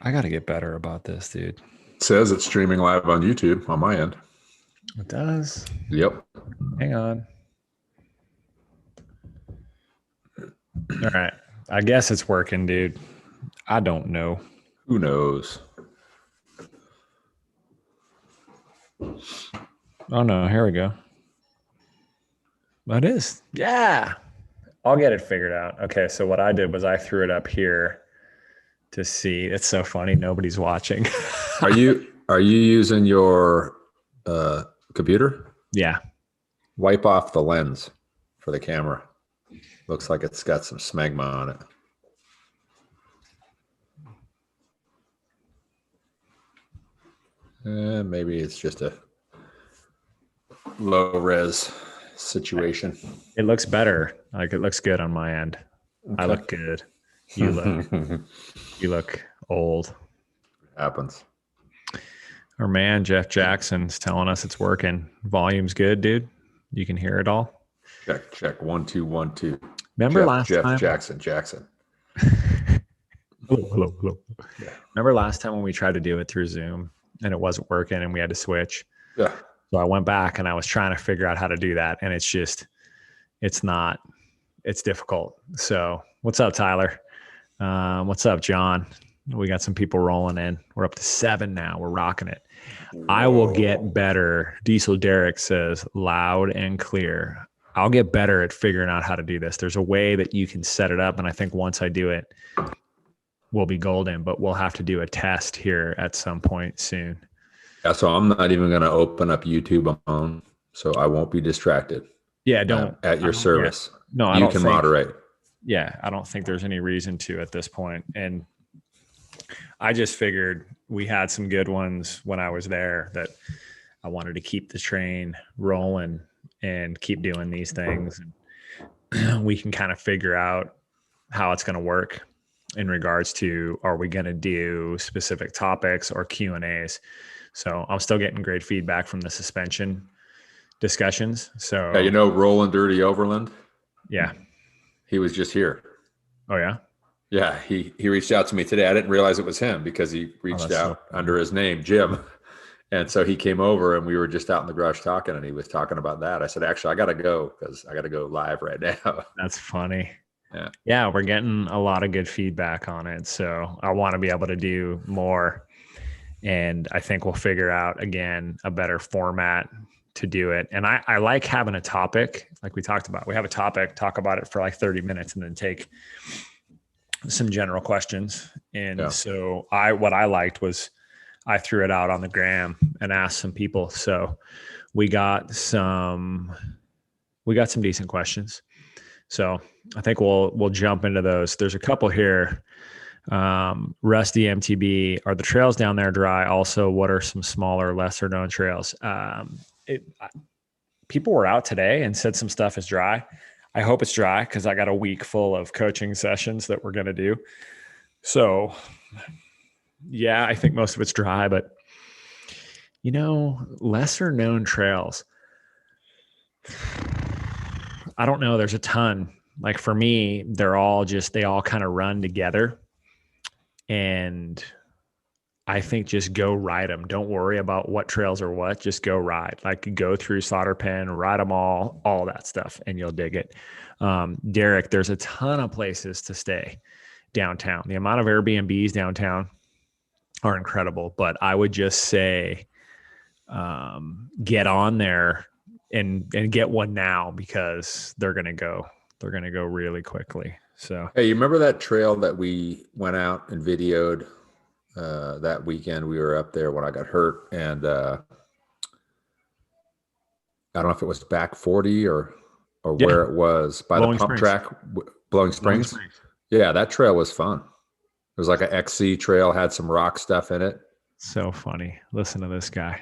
I got to get better about this, dude. It says it's streaming live on YouTube on my end. It does. Yep. Hang on. All right. I guess it's working, dude. I don't know. Who knows? Oh, no. Here we go. That is. Yeah. I'll get it figured out. Okay. So what I did was I threw it up here to see. It's so funny. Nobody's watching. Are you using your computer? Yeah. Wipe off the lens for the camera. Looks like it's got some smegma on it. Maybe it's just a low res situation. It looks better. Like it looks good on my end. Okay. I look good. You look old. Happens. Our man, Jeff Jackson's telling us it's working. Volume's good, dude. You can hear it all. Check. 1 2 1 2. Remember last Jeff time? Jackson. Hello. Yeah. Remember last time when we tried to do it through Zoom and it wasn't working and we had to switch? Yeah. So I went back and I was trying to figure out how to do that. And it's difficult. So what's up, Tyler? What's up, John? We got some people rolling in. We're up to 7 now. We're rocking it. Whoa. I will get better. Diesel Derek says loud and clear. I'll get better at figuring out how to do this. There's a way that you can set it up. And I think once I do it, we'll be golden, but we'll have to do a test here at some point soon. Yeah. So I'm not even going to open up YouTube on, so I won't be distracted. Yeah. Don't at your service. Yeah. No, you can moderate. Yeah. I don't think there's any reason to at this point. And I just figured we had some good ones when I was there that I wanted to keep the train rolling and keep doing these things. And we can kind of figure out how it's going to work in regards to, are we going to do specific topics or Q&As? So I'm still getting great feedback from the suspension discussions. So yeah, Roland Dirty Overland. Yeah. He was just here. Oh yeah. Yeah, he reached out to me today. I didn't realize it was him because he reached out under his name, Jim. And so he came over and we were just out in the garage talking and he was talking about that. I said, actually, I got to go because I got to go live right now. That's funny. Yeah, we're getting a lot of good feedback on it. So I want to be able to do more. And I think we'll figure out, again, a better format to do it. And I like having a topic like we talked about. We have a topic, talk about it for like 30 minutes and then take some general questions. And so what I liked was I threw it out on the gram and asked some people. So we got some decent questions. So I think we'll jump into those. There's a couple here. Rusty MTB, are the trails down there dry? Also, what are some smaller, lesser known trails? People were out today and said some stuff is dry. I hope it's dry because I got a week full of coaching sessions that we're going to do. So yeah, I think most of it's dry, but lesser known trails. I don't know. There's a ton. Like for me, they all kind of run together. And I think just go ride them. Don't worry about what trails are what. Just go ride. Like go through Slaughter Pen, ride them all that stuff, and you'll dig it. Derek, there's a ton of places to stay downtown. The amount of Airbnbs downtown are incredible. But I would just say get on there and get one now because they're gonna go really quickly. So hey, you remember that trail that we went out and videoed that weekend? We were up there when I got hurt, and I don't know if it was back 40 or where it was by Blowing the pump Springs. track, Blowing Springs. Yeah, that trail was fun. It was like an XC trail, had some rock stuff in it. So funny. Listen to this guy.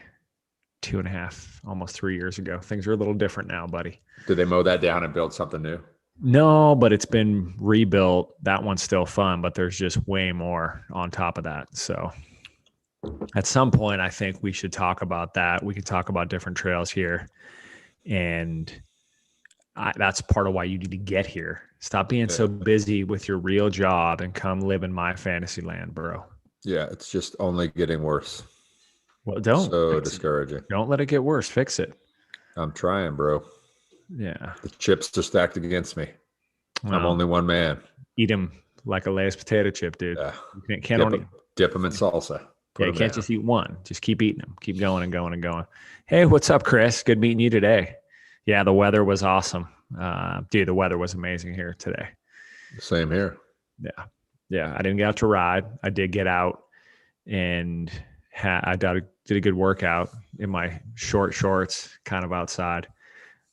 2.5, almost 3 years ago. Things are a little different now, buddy. Did they mow that down and build something new? No, but it's been rebuilt. That one's still fun, but there's just way more on top of that. So at some point, I think we should talk about that. We could talk about different trails here. And that's part of why you need to get here. Stop being so busy with your real job and come live in my fantasy land, bro. Yeah, it's just only getting worse. Well, don't So fix it. discouraging. Don't let it get worse. Fix it. I'm trying, bro. Yeah. The chips are stacked against me. I'm Well, only one man. eat them like a Lay's potato chip, dude. Yeah. You can't only. Dip them in salsa. Put Yeah, you them can't down. just eat one. Just keep eating them. Keep going and going and going. Hey, what's up, Chris? Good meeting you today. Yeah, the weather was awesome. Dude, the weather was amazing here today. Same here. Yeah. Yeah. I didn't get out to ride. I did get out and I did a good workout in my short shorts, kind of outside.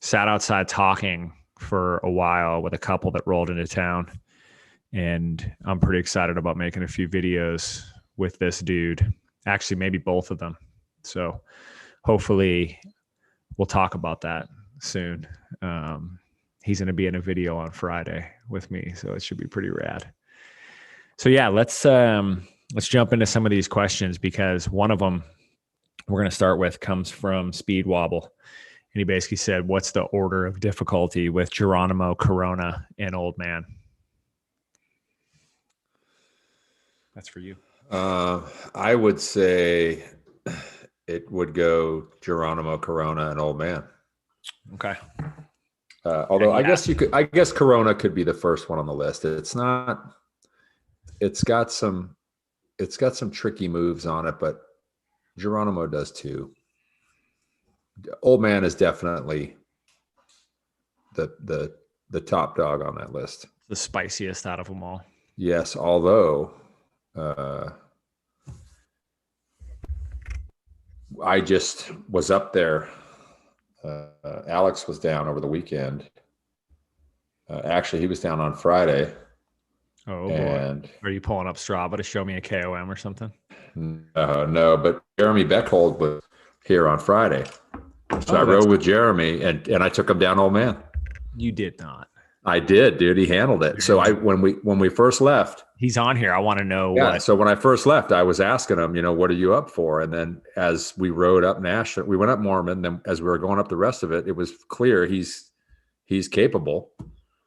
Sat outside talking for a while with a couple that rolled into town. And I'm pretty excited about making a few videos with this dude. Actually, maybe both of them. So hopefully we'll talk about that soon. He's going to be in a video on Friday with me, so it should be pretty rad. So yeah, let's jump into some of these questions, because one of them we're going to start with comes from Speed Wobble. And he basically said, what's the order of difficulty with Geronimo, Corona, and Old Man? That's for you. I would say it would go Geronimo, Corona, and Old Man. Okay. Although I guess Corona could be the first one on the list. It's not. It's got some tricky moves on it, but Geronimo does too. Old Man is definitely the top dog on that list. The spiciest out of them all. Yes, although I just was up there. Alex was down over the weekend. Actually, he was down on Friday. Oh boy! Are you pulling up Strava to show me a KOM or something? No, but Jeremy Beckhold was here on Friday, so I rode with Jeremy, and I took him down Old Man. You did not. I did, dude. He handled it. So when we first left, he's on here. I want to know what. So when I first left, I was asking him, what are you up for? And then as we rode up National, we went up Mormon. Then as we were going up the rest of it, it was clear he's capable.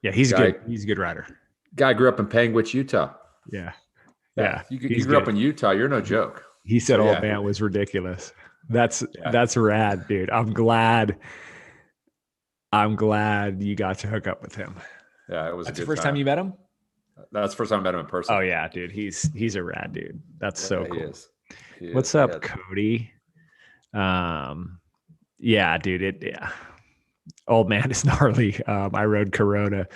Yeah, he's good. He's a good rider. Guy grew up in Panguitch, Utah. Yeah. You grew up in Utah. You're no joke. He said Old Man was ridiculous. That's rad, dude. I'm glad you got to hook up with him. Yeah, it was. That's the first time you met him? That's the first time I met him in person. Oh yeah, dude. He's a rad dude. That's so cool. He is. What's up, Cody? Yeah, dude. Old Man is gnarly. I rode Corona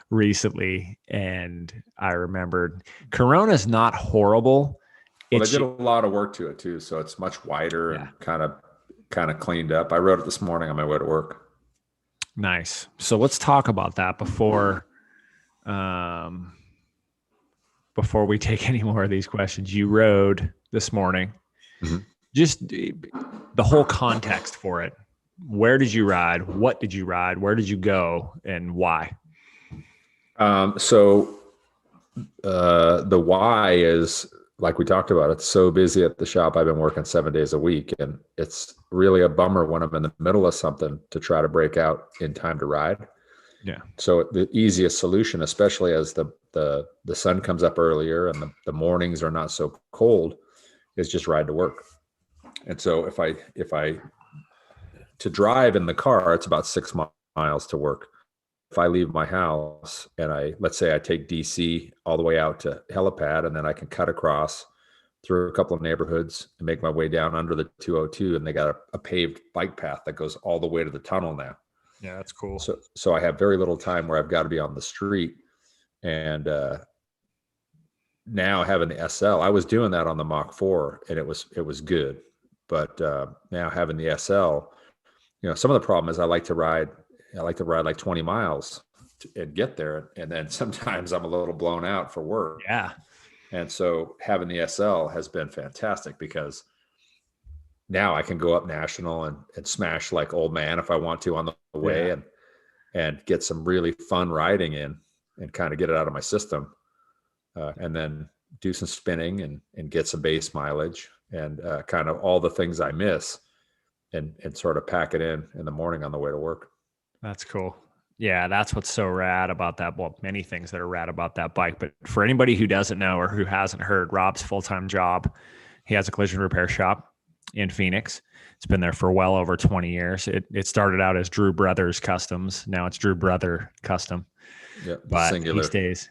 recently, and I remembered Corona's not horrible. Well, they did a lot of work to it too, so it's much wider and kind of cleaned up. I rode it this morning on my way to work. Nice. So let's talk about that before we take any more of these questions. You rode this morning. Mm-hmm. Just the whole context for it. Where did you ride? What did you ride? Where did you go? And why? So the why is, like we talked about, it's so busy at the shop. I've been working 7 days a week, and it's really a bummer when I'm in the middle of something to try to break out in time to ride. Yeah. So the easiest solution, especially as the sun comes up earlier and the mornings are not so cold, is just ride to work. And so if I to drive in the car, it's about 6 miles to work. If I leave my house and let's say I take DC all the way out to helipad, and then I can cut across through a couple of neighborhoods and make my way down under the 202, and they got a paved bike path that goes all the way to the tunnel now. Yeah, that's cool. So I have very little time where I've got to be on the street. And now having the SL, I was doing that on the Mach 4, and it was good. But now having the SL, some of the problem is I like to ride like 20 miles and get there. And then sometimes I'm a little blown out for work. Yeah. And so having the SL has been fantastic, because now I can go up National and smash like Old Man if I want to on the way, and get some really fun riding in and kind of get it out of my system. And then do some spinning and get some base mileage and kind of all the things I miss, and sort of pack it in the morning on the way to work. That's cool. Yeah, that's what's so rad about that. Well, many things that are rad about that bike. But for anybody who doesn't know or who hasn't heard, Rob's full-time job, he has a collision repair shop in Phoenix. It's been there for well over 20 years. It started out as Drew Brothers Customs. Now it's Drew Brother Custom. Yeah, But singular.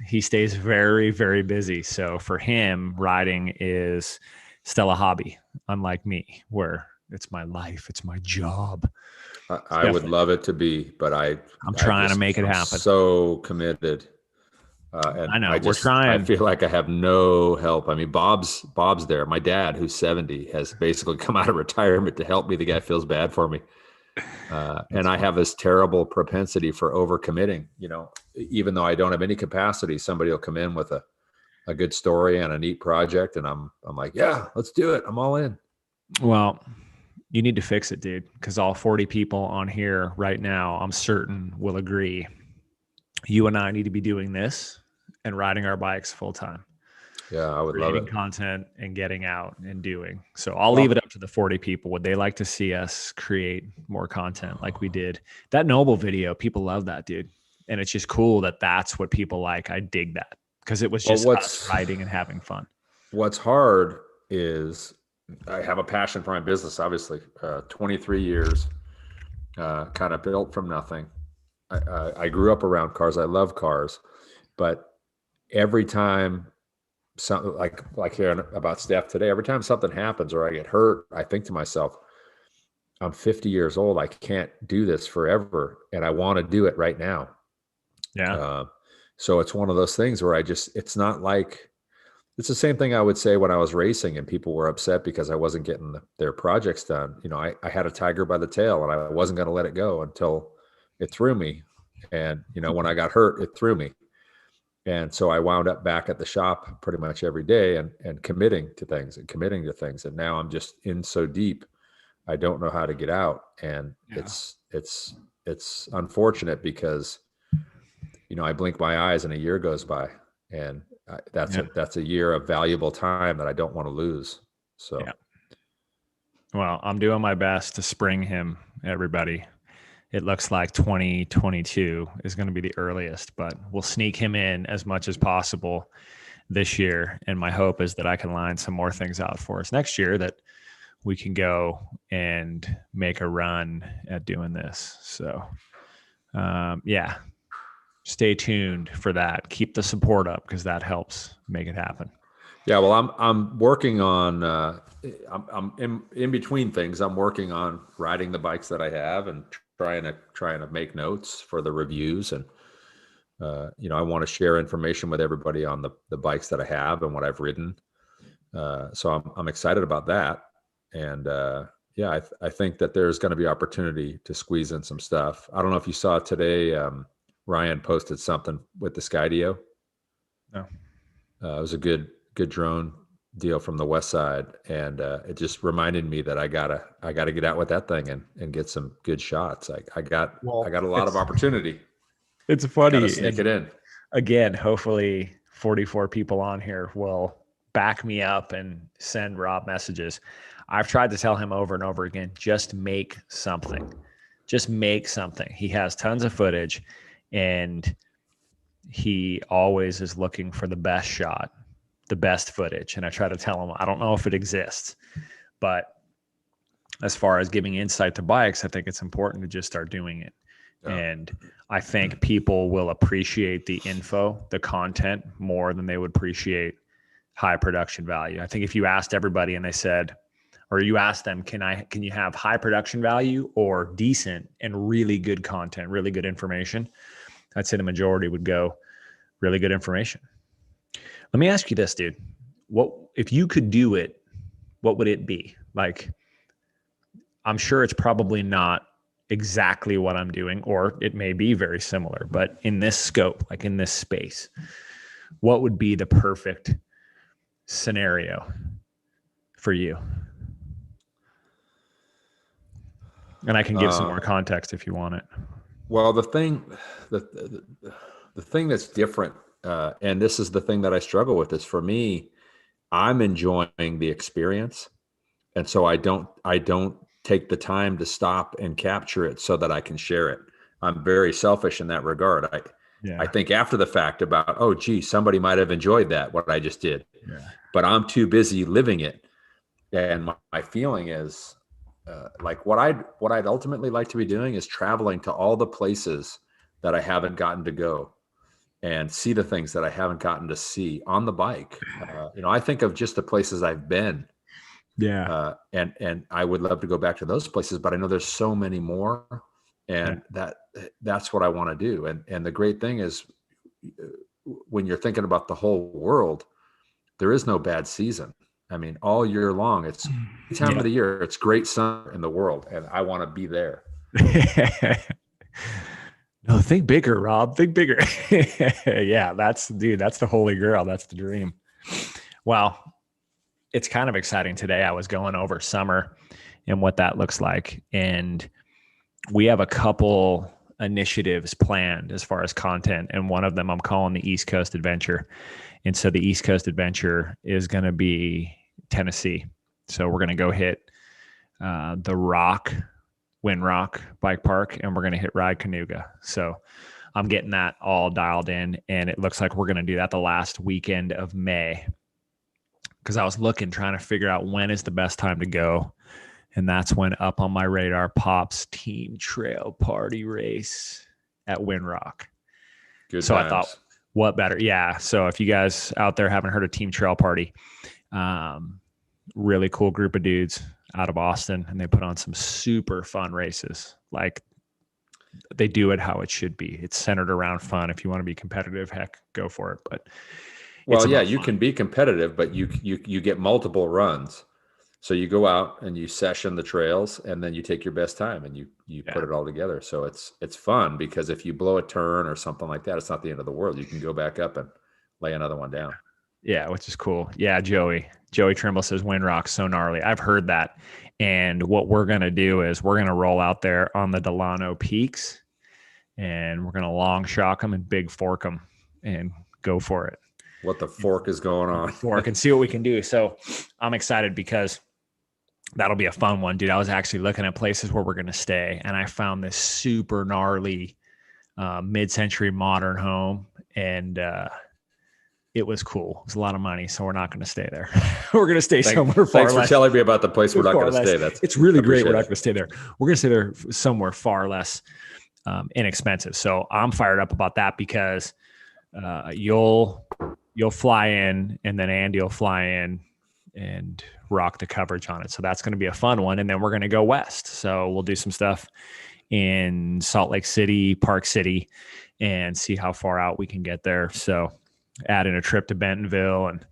he stays very, very busy. So for him, riding is still a hobby, unlike me, where it's my life, it's my job. I would love it to be, but I'm trying to make it I'm happen. so committed. I And know we're I trying. feel like I have no help. I mean, Bob's there. My dad, who's 70, has basically come out of retirement to help me. The guy feels bad for me. And I have this terrible propensity for overcommitting, even though I don't have any capacity, somebody will come in with a good story and a neat project. And I'm like, yeah, let's do it. I'm all in. Well, you need to fix it, dude, because all 40 people on here right now, I'm certain will agree. You and I need to be doing this and riding our bikes full time. Yeah, I would love it. Content and getting out and doing. So I'll leave it up to the 40 people. Would they like to see us create more content like we did? That Noble video, people love that, dude. And it's just cool that that's what people like. I dig that because it was just us riding and having fun. What's hard is I have a passion for my business, obviously. 23 years, kind of built from nothing. I grew up around cars. I love cars. But every time something like hearing about Steph today, every time something happens or I get hurt, I think to myself, I'm 50 years old. I can't do this forever. And I want to do it right now. Yeah. So it's one of those things where it's not like, it's the same thing I would say when I was racing and people were upset because I wasn't getting their projects done. I had a tiger by the tail and I wasn't going to let it go until it threw me. And, when I got hurt, it threw me. And so I wound up back at the shop pretty much every day and committing to things. And now I'm just in so deep, I don't know how to get out. And it's unfortunate because, I blink my eyes and a year goes by and that's a year of valuable time that I don't want to lose. So, well, I'm doing my best to spring him, everybody. It looks like 2022 is going to be the earliest, but we'll sneak him in as much as possible this year. And my hope is that I can line some more things out for us next year that we can go and make a run at doing this. So, stay tuned for that. Keep the support up because that helps make it happen. Yeah, well, I'm working on. I'm in between things. I'm working on riding the bikes that I have and trying to make notes for the reviews. And I want to share information with everybody on the bikes that I have and what I've ridden. So I'm excited about that. And I think that there's going to be opportunity to squeeze in some stuff. I don't know if you saw today. Ryan posted something with the Skydio. No. It was a good drone deal from the West Side, and it just reminded me that I gotta get out with that thing and get some good shots. I got a lot of opportunity. It's funny. Gotta sneak it in. Again, hopefully 44 people on here will back me up and send Rob messages. I've tried to tell him over and over again, just make something. Just make something. He has tons of footage. And he always is looking for the best shot, the best footage. And I try to tell him, I don't know if it exists, but as far as giving insight to bikes, I think it's important to just start doing it. Yeah. And I think people will appreciate the info, the content more than they would appreciate high production value. I think if you asked everybody and they said, or you asked them, can you have high production value or decent and really good content, really good information? I'd say the majority would go really good information. Let me ask you this, dude. What if you could do it, what would it be? Like, I'm sure it's probably not exactly what I'm doing, or it may be very similar, but in this scope, like in this space, what would be the perfect scenario for you? And I can give some more context if you want it. Well, the thing that's different, and this is the thing that I struggle with, is for me, I'm enjoying the experience. And so I don't take the time to stop and capture it so that I can share it. I'm very selfish in that regard. I Yeah. think after the fact about, oh, gee, somebody might have enjoyed that, what I just did, Yeah. but I'm too busy living it. And my feeling is like what I'd ultimately like to be doing is traveling to all the places that I haven't gotten to go and see the things that I haven't gotten to see on the bike. I think of just the places I've been, Yeah. and I would love to go back to those places, but I know there's so many more, Yeah. and that's what I want to do. And the great thing is, when you're thinking about the whole world, there is no bad season. I mean, all year long, it's any time Yeah. of the year, it's great sun in the world, and I want to be there. No, think bigger, Rob. Think bigger. Yeah, that's the holy grail. That's the dream. Well, it's kind of exciting today. I was going over summer and what that looks like. And we have a couple initiatives planned as far as content. And one of them I'm calling the East Coast Adventure. And so the East Coast Adventure is going to be Tennessee. So we're going to go hit the Windrock Bike Park, and we're going to hit Ride Canuga. So I'm getting that all dialed in, and it looks like we're going to do that the last weekend of May, because I was trying to figure out when is the best time to go. And that's when up on my radar pops Team Trail Party Race at Windrock. Good So times. I thought, what better? Yeah. So if you guys out there haven't heard of Team Trail Party, really cool group of dudes out of Austin, and they put on some super fun races. Like, they do it how it should be. It's centered around fun. If you want to be competitive, heck, go for it. But well, yeah, you can be competitive, but you get multiple runs. So you go out and you session the trails, and then you take your best time and you put it all together. So it's fun, because if you blow a turn or something like that, it's not the end of the world. You can go back up and lay another one down. Yeah, which is cool. Yeah, Joey Trimble says Windrock's so gnarly. I've heard that. And what we're going to do is we're going to roll out there on the Delano Peaks, and we're going to long shock them and big fork them and go for it. What the fork is going on? Fork and see what we can do. So I'm excited, because that'll be a fun one, dude. I was actually looking at places where we're going to stay, and I found this super gnarly mid-century modern home, and it was cool. It was a lot of money, so we're not going to stay there. We're going to stay somewhere far less. Thanks for telling me about the place we're not going to stay. It's really great. We're not going to stay there. We're going to stay there somewhere far less inexpensive. So I'm fired up about that, because you'll fly in, and then Andy will fly in and rock the coverage on it. So that's going to be a fun one. And then we're going to go west. So we'll do some stuff in Salt Lake City, Park City, and see how far out we can get there. So add in a trip to Bentonville, and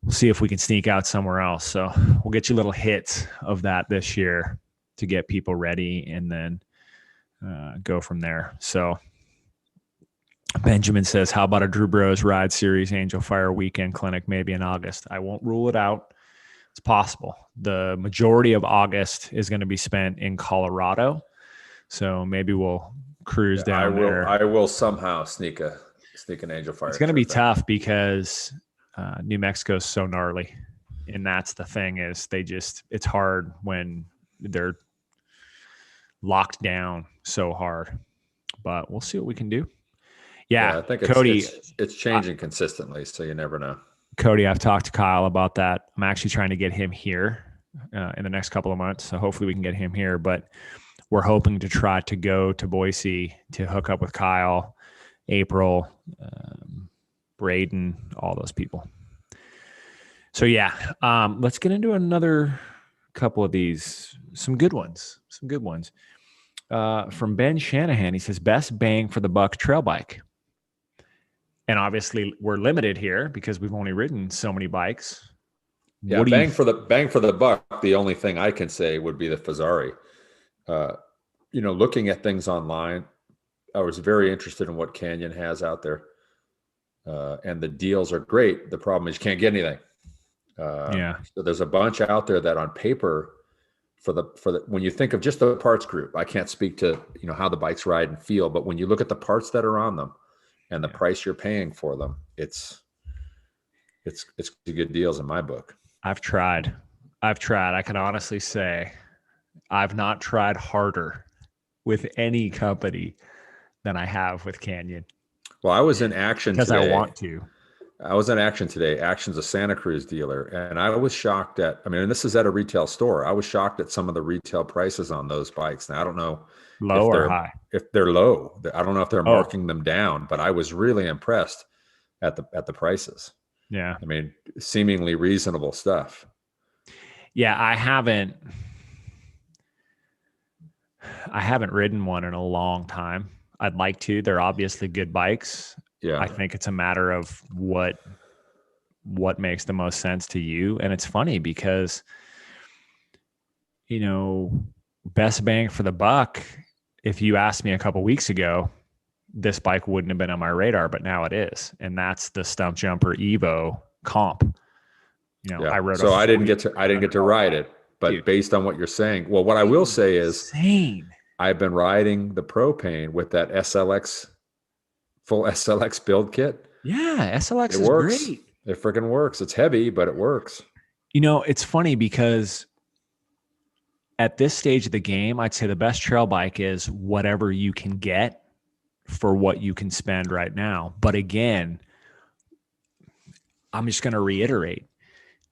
we'll see if we can sneak out somewhere else. So we'll get you little hits of that this year to get people ready, and then go from there. So Benjamin says, how about a Drew Bros Ride Series Angel Fire weekend clinic, maybe in August? I won't rule it out. It's possible. The majority of August is going to be spent in Colorado. So maybe we'll cruise down there. I will somehow sneak an Angel Fire. It's going to be tough, because New Mexico is so gnarly. And that's the thing, is it's hard when they're locked down so hard. But we'll see what we can do. Yeah, I think Cody, it's changing consistently, so you never know. Cody, I've talked to Kyle about that. I'm actually trying to get him here in the next couple of months. So hopefully we can get him here. But we're hoping to try to go to Boise to hook up with Kyle, April, Braden, all those people. So yeah, let's get into another couple of these. Some good ones. From Ben Shanahan, he says, best bang for the buck trail bike. And obviously we're limited here because we've only ridden so many bikes. Yeah, bang for the buck. The only thing I can say would be the Fazari. Looking at things online, I was very interested in what Canyon has out there, and the deals are great. The problem is you can't get anything. So there's a bunch out there that on paper, for the when you think of just the parts group, I can't speak to how the bikes ride and feel, but when you look at the parts that are on them and the price you're paying for them, it's good deals in my book. I've tried. I can honestly say I've not tried harder with any company than I have with Canyon Well, I was in Action because I today. want to. I was in Action today. Action's a Santa Cruz dealer, and I was shocked at. I mean, and this is at a retail store. I was shocked at some of the retail prices on those bikes. Now, I don't know Low if or they're high? low. I don't know if they're Oh, marking them down, but I was really impressed at the prices. yeah. I mean, seemingly reasonable stuff. Yeah, I haven't ridden one in a long time. I'd like to. They're obviously good bikes. Yeah. I think it's a matter of what makes the most sense to you. And it's funny because, best bang for the buck, if you asked me a couple weeks ago, this bike wouldn't have been on my radar, but now it is. And that's the Stump Jumper Evo comp. Yeah. I rode So I didn't get to ride bike. it, but Dude, based on what you're saying, well, what I will say is insane. I've been riding the propane with that full SLX build kit. Yeah, SLX It is works. great. It freaking works. It's heavy, but it works. It's funny because at this stage of the game, I'd say the best trail bike is whatever you can get for what you can spend right now. But again, I'm just going to reiterate,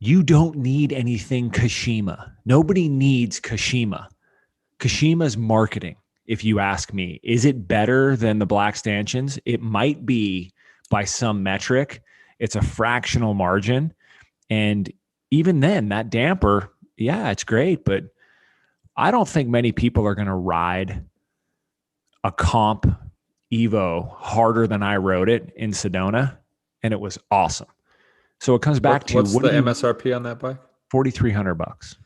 you don't need anything Kashima. Nobody needs Kashima. Kashima's marketing, if you ask me. Is it better than the Black Stanchions? It might be by some metric. It's a fractional margin. And even then, that damper, yeah, it's great, but I don't think many people are going to ride a comp Evo harder than I rode it in Sedona, and it was awesome. So it comes back to what's the MSRP on that bike? $4,300.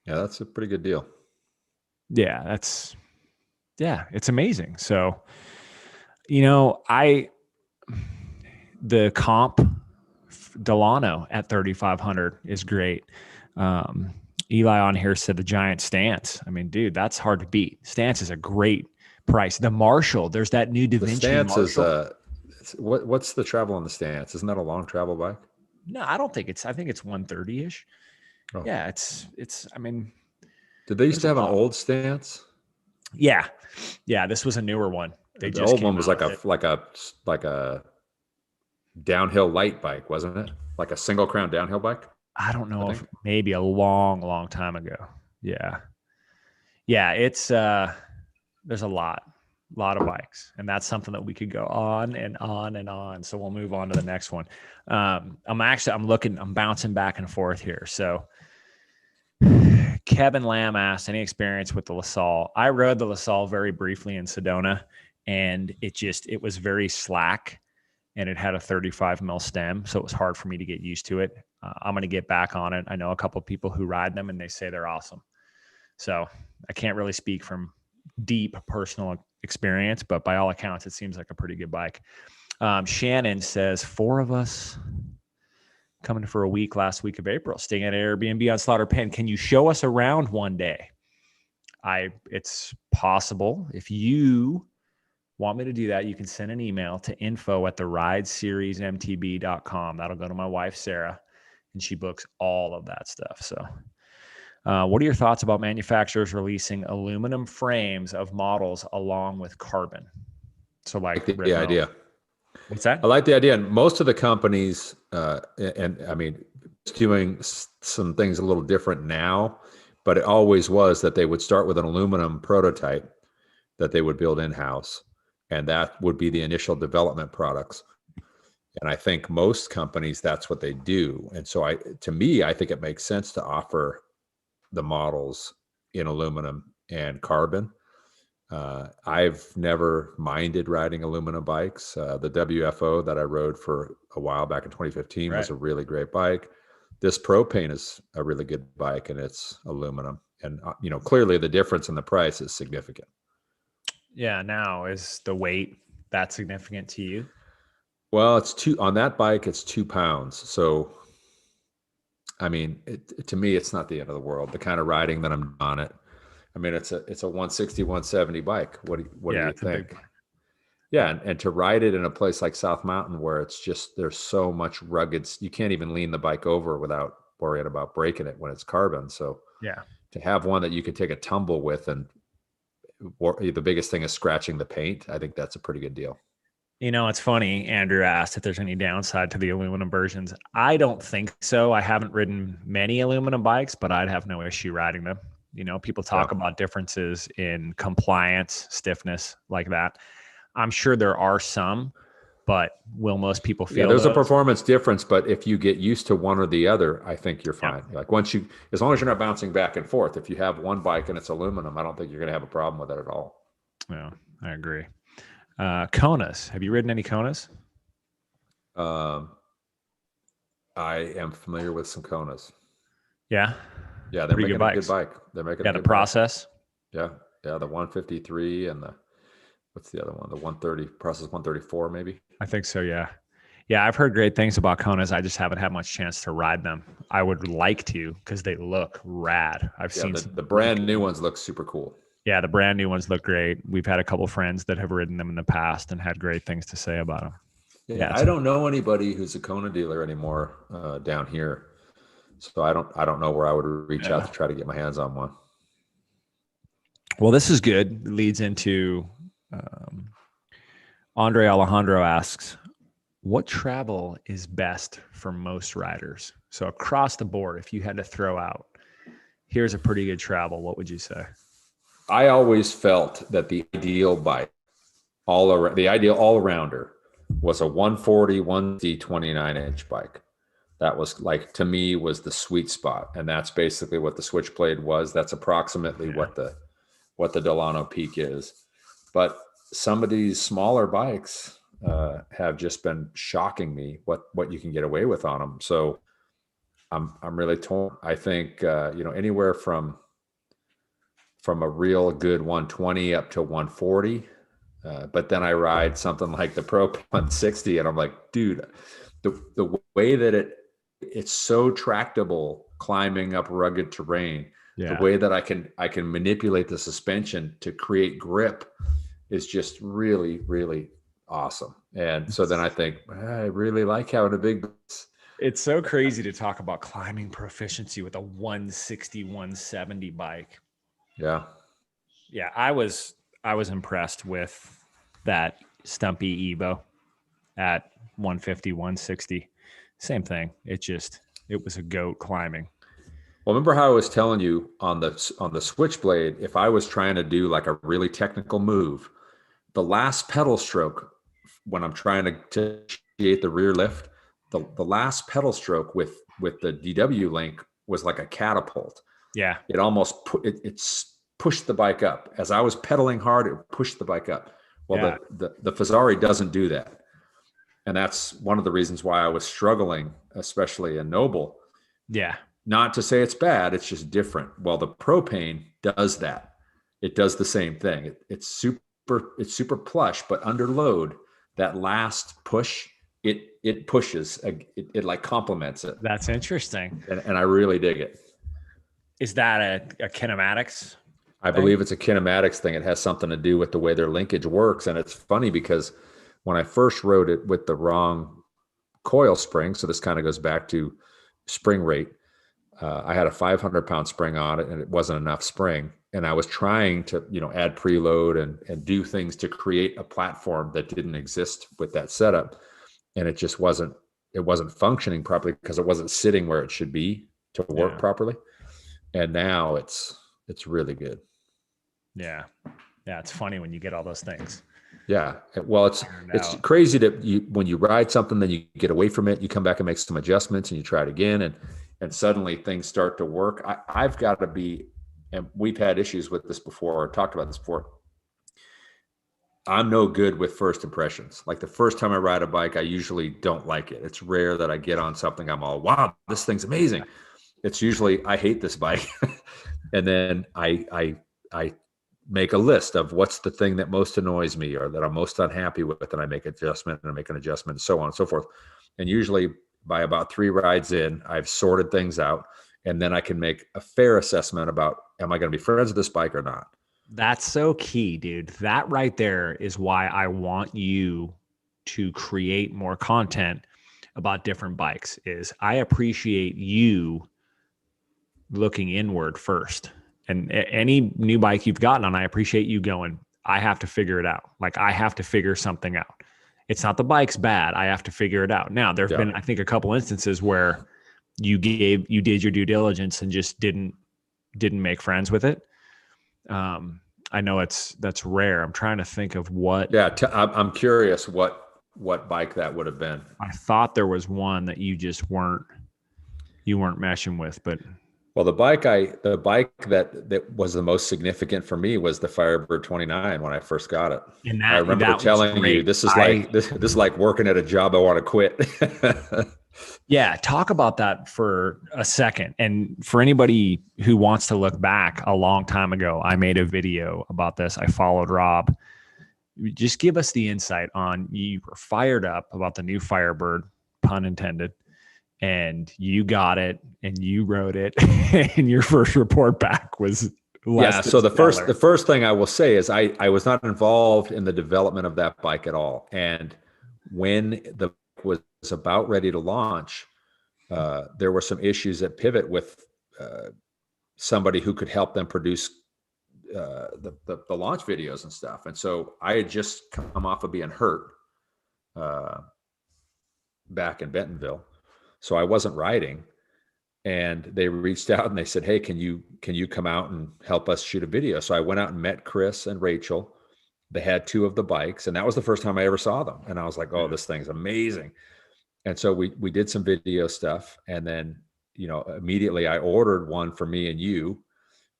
Yeah, that's a pretty good deal. Yeah, it's amazing. So, the comp Delano at 3,500 is great. Eli on here said the Giant Stance. I mean, dude, that's hard to beat. Stance is a great price. The Marshall, there's that new Da Vinci. The Stance Marshall. is what's the travel on the Stance? Isn't that a long travel bike? No, I don't think I think it's 130-ish. Oh. Yeah, it's I mean, did they used to have an old Stance? Yeah. This was a newer one. The old one was like a downhill light bike, wasn't it? Like a single crown downhill bike? I don't know, if maybe a long time ago. Yeah. It's there's a lot of bikes, and that's something that we could go on and on and on. So we'll move on to the next one. I'm bouncing back and forth here. So Kevin Lamb asked, any experience with the LaSalle? I rode the LaSalle very briefly in Sedona, and it was very slack, and it had a 35 mil stem. So it was hard for me to get used to it. I'm going to get back on it. I know a couple of people who ride them, and they say they're awesome. So I can't really speak from deep personal experience, but by all accounts, it seems like a pretty good bike. Shannon says, 4 of us coming for a week last week of April, staying at Airbnb on Slaughter Pen. Can you show us around one day? It's possible. If you want me to do that, you can send an email to info@therideseriesmtb.com. That'll go to my wife, Sarah, and she books all of that stuff. So what are your thoughts about manufacturers releasing aluminum frames of models along with carbon? So like the idea. What's that? I like the idea. And most of the companies, and I mean, doing some things a little different now, but it always was that they would start with an aluminum prototype that they would build in-house, and that would be the initial development products. And I think most companies, that's what they do. And so I think it makes sense to offer the models in aluminum and carbon. I've never minded riding aluminum bikes. The WFO that I rode for a while back in 2015 was a really great bike. This propane is a really good bike, and it's aluminum. And clearly the difference in the price is significant. Yeah. Now, is the weight that significant to you? Well, on that bike, it's 2 pounds. So, I mean, to me, it's not the end of the world. The kind of riding that I'm on it. I mean, it's a 160, 170 bike. What do you think? Yeah. And to ride it in a place like South Mountain where it's just, there's so much rugged, you can't even lean the bike over without worrying about breaking it when it's carbon. So yeah, to have one that you could take a tumble with and the biggest thing is scratching the paint. I think that's a pretty good deal. It's funny. Andrew asked if there's any downside to the aluminum versions. I don't think so. I haven't ridden many aluminum bikes, but I'd have no issue riding them. People talk about differences in compliance, stiffness, like that. I'm sure there are some, but will most people feel there's those? A performance difference, but if you get used to one or the other, I think you're fine. Like as long as you're not bouncing back and forth, if you have one bike and it's aluminum, I don't think you're going to have a problem with it at all. Yeah, I agree. Konas. Have you ridden any Konas? I am familiar with some Konas. Yeah. Yeah, they're making a good bike. They're making a process. Bike. Yeah, the 153 and what's the other one? The 130, process 134 maybe. I think so. Yeah. I've heard great things about Konas. I just haven't had much chance to ride them. I would like to because they look rad. I've seen the brand new ones look super cool. Yeah, the brand new ones look great. We've had a couple friends that have ridden them in the past and had great things to say about them. Yeah, I don't know anybody who's a Kona dealer anymore down here, so I don't know where I would reach out to try to get my hands on one. Well, this is good. It leads into Andre Alejandro asks, what travel is best for most riders? So across the board, if you had to throw out, here's a pretty good travel, what would you say? I always felt that the ideal bike, the ideal all-rounder was a 140, 150, 29-inch bike. That was to me was the sweet spot. And that's basically what the Switchblade was. That's approximately what the Delano Peak is. But some of these smaller bikes have just been shocking me what you can get away with on them. So I'm really torn. I think, anywhere from a real good 120 up to 140. But then I ride something like the Pro 160 and I'm like, dude, the way that it's so tractable climbing up rugged terrain, the way that I can manipulate the suspension to create grip is just really, really awesome. And so then I think, I really like having a big. It's so crazy to talk about climbing proficiency with a 160, 170 bike. Yeah. Yeah. I was impressed with that Stumpy Evo at 150, 160. Same thing. It was a goat climbing. Well, remember how I was telling you on the Switchblade, if I was trying to do like a really technical move, the last pedal stroke, when I'm trying to create the rear lift, the last pedal stroke with the DW link was like a catapult. Yeah. It almost it's pushed the bike up. As I was pedaling hard, it pushed the bike up. Well, the Fazari doesn't do that. And that's one of the reasons why I was struggling, especially in Noble. Yeah. Not to say it's bad, it's just different. Well, the Propane does that. It does the same thing. It's super plush, but under load, that last push, it pushes, it like complements it. That's interesting. And I really dig it. Is that a kinematics? I believe it's a kinematics thing. It has something to do with the way their linkage works. And it's funny because when I first rode it with the wrong coil spring, so this kind of goes back to spring rate, I had a 500-pound spring on it and it wasn't enough spring. And I was trying to, add preload and do things to create a platform that didn't exist with that setup. And it just wasn't functioning properly because it wasn't sitting where it should be to work properly. And now it's really good. Yeah. Yeah. It's funny when you get all those things. Yeah. Well, it's crazy that when you ride something, then you get away from it, you come back and make some adjustments and you try it again. And suddenly things start to work. I've got to be, and we've had issues with this before or talked about this before. I'm no good with first impressions. Like the first time I ride a bike, I usually don't like it. It's rare that I get on something, I'm all, wow, this thing's amazing. It's usually, I hate this bike. And then I make a list of what's the thing that most annoys me or that I'm most unhappy with, and I make an adjustment and so on and so forth. And usually by about 3 rides in, I've sorted things out, and then I can make a fair assessment about, am I going to be friends with this bike or not? That's so key, dude. That right there is why I want you to create more content about different bikes. Is I appreciate you looking inward first And any new bike you've gotten on, I appreciate you going, I have to figure it out. Like I have to figure something out. It's not the bike's bad. I have to figure it out. Now there've been, I think, a couple instances where you did your due diligence and just didn't make friends with it. I know that's rare. I'm trying to think of what. Yeah. I'm curious what bike that would have been. I thought there was one that you just weren't meshing with, but. Well, the bike that was the most significant for me was the Firebird 29 when I first got it. And I remember telling you, this is like working at a job I want to quit. Yeah. Talk about that for a second. And for anybody who wants to look back a long time ago, I made a video about this. I followed Rob. Just give us the insight on, you were fired up about the new Firebird, pun intended. And you got it and you wrote it and your first report back was less. Yeah. So the first thing I will say is I was not involved in the development of that bike at all. And when the bike was about ready to launch, there were some issues at Pivot with somebody who could help them produce the launch videos and stuff. And so I had just come off of being hurt back in Bentonville. So I wasn't riding, and they reached out and they said, hey, can you come out and help us shoot a video? So I went out and met Chris and Rachel. They had 2 of the bikes, and that was the first time I ever saw them. And I was like, oh, this thing's amazing. And so we did some video stuff. And then, immediately I ordered one for me and you,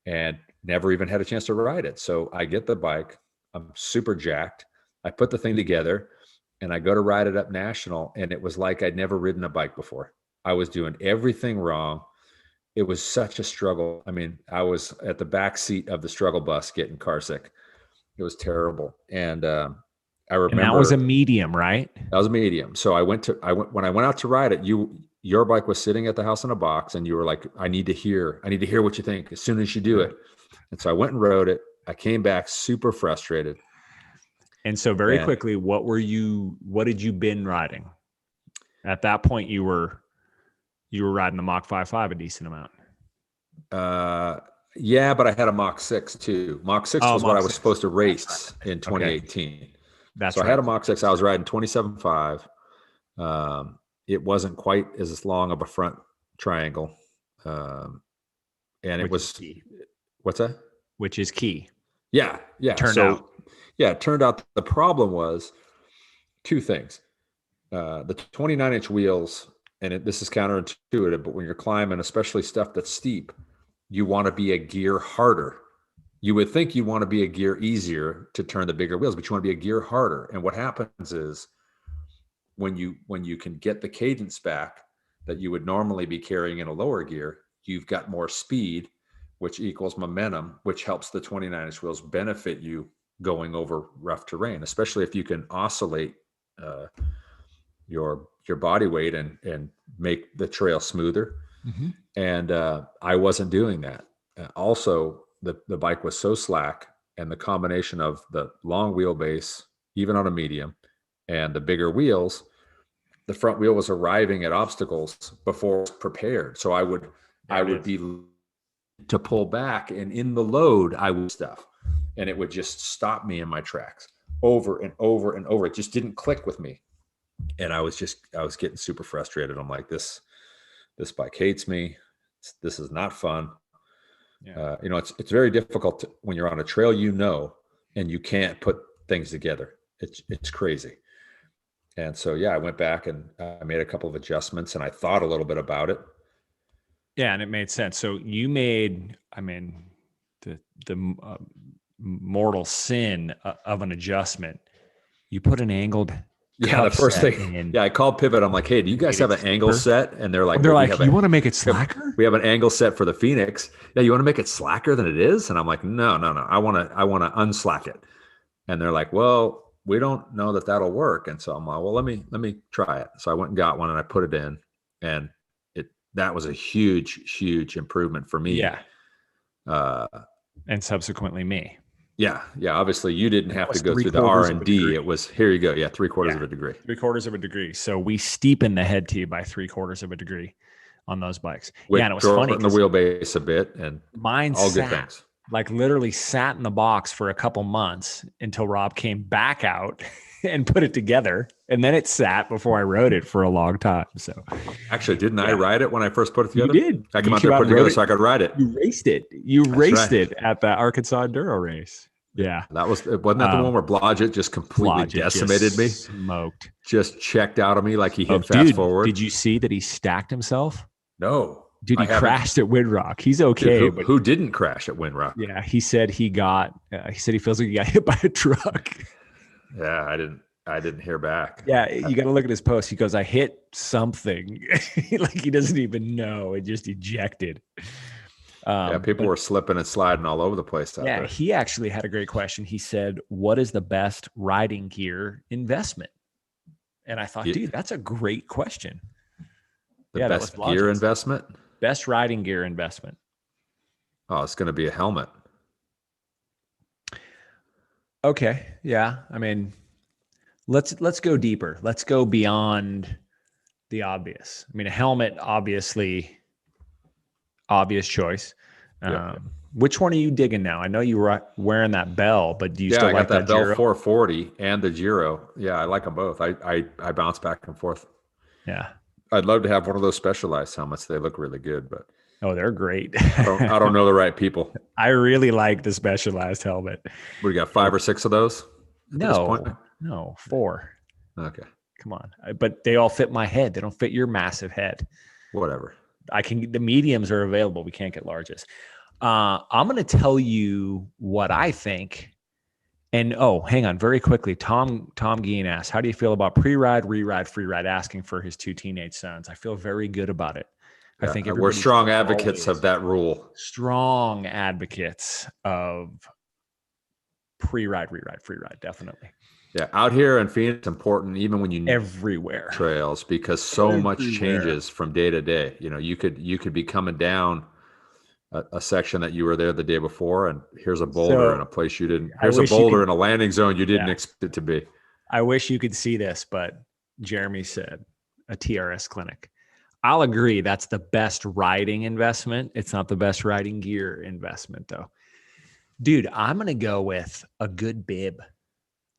and never even had a chance to ride it. So I get the bike. I'm super jacked. I put the thing together. And I go to ride it up national, and it was like I'd never ridden a bike before. I was doing everything wrong. It was such a struggle. I mean, I was at the back seat of the struggle bus getting car sick. It was terrible. And I remember, and that was a medium, right? That was a medium. So when I went out to ride it, your bike was sitting at the house in a box, and you were like, I need to hear what you think as soon as you do it. And so I went and rode it. I came back super frustrated. And so very quickly, what did you been riding? At that point, you were riding the Mach 5.5 a decent amount. Yeah, but I had a Mach 6 too. Mach 6 was what I was supposed to race in 2018. Okay. That's so right. I had a Mach 6. I was riding 27.5. It wasn't quite as long of a front triangle. And it was, what's that? Which is key. Yeah. Yeah. It turned out the problem was 2 things. The 29-inch wheels, and this is counterintuitive, but when you're climbing, especially stuff that's steep, you want to be a gear harder. You would think you want to be a gear easier to turn the bigger wheels, but you want to be a gear harder. And what happens is when you can get the cadence back that you would normally be carrying in a lower gear, you've got more speed, which equals momentum, which helps the 29-inch wheels benefit you going over rough terrain, especially if you can oscillate your body weight and make the trail smoother. Mm-hmm. And I wasn't doing that. Also, the bike was so slack, and the combination of the long wheelbase, even on a medium, and the bigger wheels, the front wheel was arriving at obstacles before it was prepared. So I would be to pull back, and in the load, I would stuff. And it would just stop me in my tracks over and over and over. It just didn't click with me. And I was getting super frustrated. I'm like, this bike hates me. This is not fun. Yeah. It's very difficult when you're on a trail, and you can't put things together. It's crazy. And so, I went back and I made a couple of adjustments, and I thought a little bit about it. Yeah. And it made sense. So you made, the mortal sin of an adjustment. You put an angled the first thing in. I called Pivot. I'm like, hey, do you guys have an angle set? And they're like, you want to make it slacker? We have an angle set for the Phoenix. Yeah, you want to make it slacker than it is? And I'm like, no, I want to unslack it. And they're like, well, we don't know that that'll work. And so I'm like, well, let me try it. So I went and got one, and I put it in, and that was a huge improvement for me. Yeah. And subsequently me. Yeah. Obviously, you didn't have to go through the R&D. It was, here you go. Yeah, 3/4 of a degree. 3/4 of a degree. So we steepen the head tee by 3/4 of a degree. on those bikes. With yeah, and it was funny. the wheelbase a bit, and mine all good sat, things. like literally sat in the box for a couple months until Rob came back out and put it together. And then it sat before I rode it for a long time. So actually, didn't I ride it when I first put it together? You did. I came out there, put it together so I could ride it. You raced it. You raced it at the Arkansas Enduro race. Yeah. Wasn't that the one where Blodgett just completely decimated me? Smoked. Just checked out of me like he hit fast forward. Did you see that he stacked himself? No. Dude, he crashed at Windrock. He's okay. Dude, who didn't crash at Windrock? Yeah, he said he feels like he got hit by a truck. Yeah, I didn't hear back. Yeah, you got to look at his post. He goes, I hit something. Like he doesn't even know. It just ejected. People were slipping and sliding all over the place out there. He actually had a great question. He said, what is the best riding gear investment? And I thought, dude, that's a great question. The best gear investment? Best riding gear investment. Oh, it's going to be a helmet. Okay. Yeah. I mean, let's go deeper. Let's go beyond the obvious. I mean, a helmet, obviously, obvious choice. Which one are you digging now? I know you were wearing that Bell, but do you still like that Bell Giro? 440 and the Giro? Yeah, I like them both. I bounce back and forth. Yeah. I'd love to have one of those Specialized helmets. They look really good, but they're great. I don't know the right people. I really like the Specialized helmet. We got 5 or 6 of those? No, 4. Okay. Come on. But they all fit my head. They don't fit your massive head. Whatever. The mediums are available. We can't get larges. I'm going to tell you what I think. And hang on very quickly. Tom Geen asks, how do you feel about pre-ride, re-ride, free ride, asking for his 2 teenage sons? I feel very good about it. I think we're strong advocates of that rule. Strong advocates of pre-ride, re-ride, free ride, definitely. Yeah, out here in Phoenix, it's important even when you everywhere trails, because so much changes from day to day. You know, you could be coming down a section that you were there the day before, and here's a boulder in a place you didn't. Here's a boulder in a landing zone you didn't expect it to be. I wish you could see this, but Jeremy said a TRS clinic. I'll agree that's the best riding investment. It's not the best riding gear investment, though. Dude, I'm gonna go with a good bib,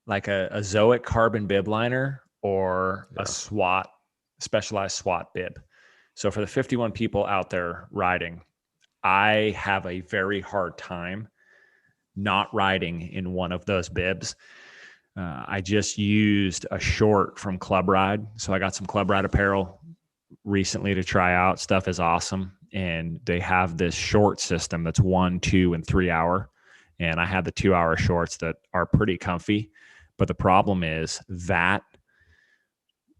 like a Zoic carbon bib liner or a SWAT, Specialized SWAT bib. So for the 51 people out there riding, I have a very hard time not riding in one of those bibs. I just used a short from Club Ride. So I got some Club Ride apparel recently to try out. Stuff is awesome. And they have this short system that's 1, 2, and 3 hour. And I had the 2 hour shorts that are pretty comfy. But the problem is that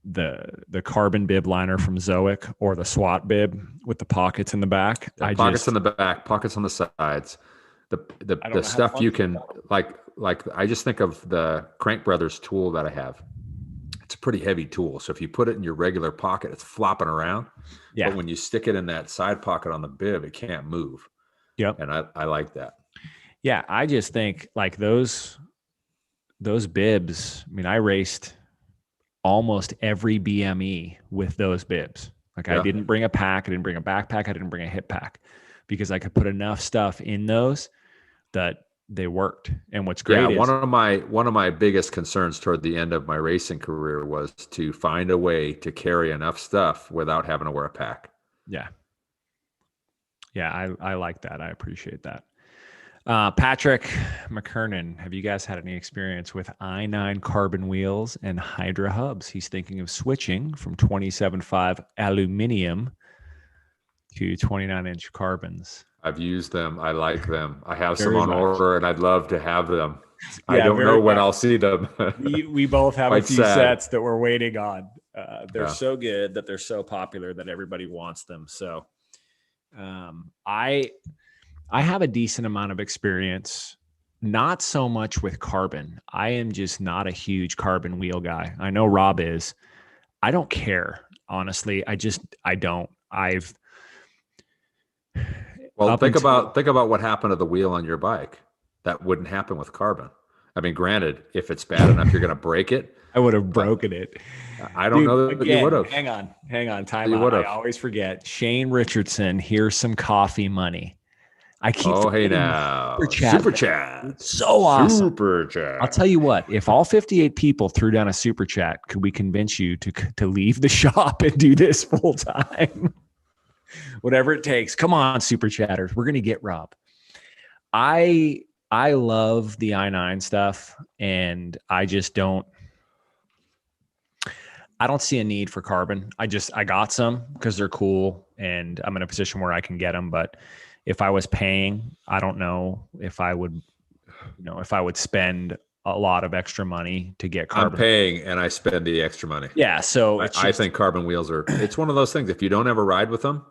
the carbon bib liner from Zoic or the SWAT bib with the pockets in the back. Pockets in the back, pockets on the sides. The stuff you can like I just think of the Crank Brothers tool that I have. It's a pretty heavy tool. So if you put it in your regular pocket, it's flopping around. Yeah. But when you stick it in that side pocket on the bib, it can't move. Yep. And I like that. Yeah. I just think like those bibs, I mean, I raced almost every BME with those bibs. Like I didn't bring a pack. I didn't bring a backpack. I didn't bring a hip pack because I could put enough stuff in those that they worked. And what's great is one of my biggest concerns toward the end of my racing career was to find a way to carry enough stuff without having to wear a pack. Yeah. Yeah. I like that. I appreciate that. Patrick McKernan, have you guys had any experience with I9 carbon wheels and Hydra hubs? He's thinking of switching from 27.5 aluminum to 29-inch carbons. I've used them. I like them. I have some on order, and I'd love to have them. Yeah, I don't know when I'll see them. we both have a few sets that we're waiting on. They're so good that they're so popular that everybody wants them. So I have a decent amount of experience, not so much with carbon. I am just not a huge carbon wheel guy. I know Rob is. I don't care, honestly. I don't. Think about what happened to the wheel on your bike. That wouldn't happen with carbon. I mean, granted, if it's bad enough, you're going to break it. I would have broken it. I don't know that you would have. Hang on. Time out. I always forget. Shane Richardson, here's some coffee money. I keep hey now. Super chat. It's so awesome. Super chat. I'll tell you what, if all 58 people threw down a super chat, could we convince you to leave the shop and do this full time? Whatever it takes. Come on, super chatters. We're going to get Rob. I love the I-9 stuff, and I don't see a need for carbon. I got some because they're cool and I'm in a position where I can get them. But if I was paying, I don't know if I would spend a lot of extra money to get carbon. I'm paying and I spend the extra money. Yeah. So I think carbon wheels it's one of those things. If you don't ever ride with them,